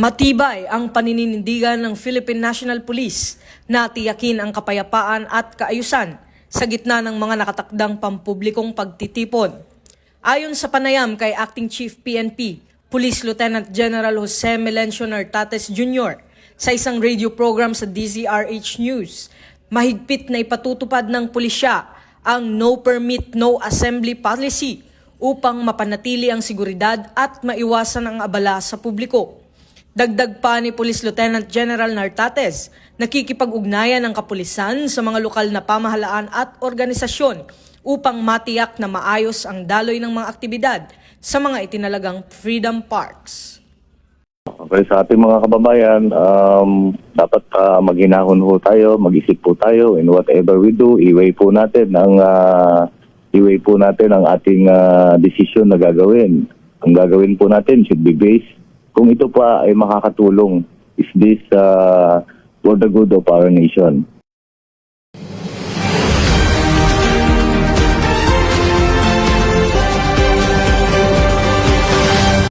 Matibay ang paninindigan ng Philippine National Police na tiyakin ang kapayapaan at kaayusan sa gitna ng mga nakatakdang pampublikong pagtitipon. Ayon sa panayam kay Acting Chief PNP, Police Lieutenant General Jose Melencio Nartates Jr. sa isang radio program sa DZRH News, mahigpit na ipatutupad ng pulisya ang no permit, no assembly policy upang mapanatili ang seguridad at maiwasan ang abala sa publiko. Dagdag pa ni Police Lieutenant General Nartates, nakikipag-ugnayan ang kapulisan sa mga lokal na pamahalaan at organisasyon upang matiyak na maayos ang daloy ng mga aktibidad sa mga itinalagang Freedom Parks. Okay, sa ating mga kababayan, dapat maghinahon ho tayo, mag-isip po tayo in whatever we do, i-weigh po natin ang ating decision na gagawin. Ang gagawin po natin should be based kung ito pa ay makakatulong, is this for the good of our nation.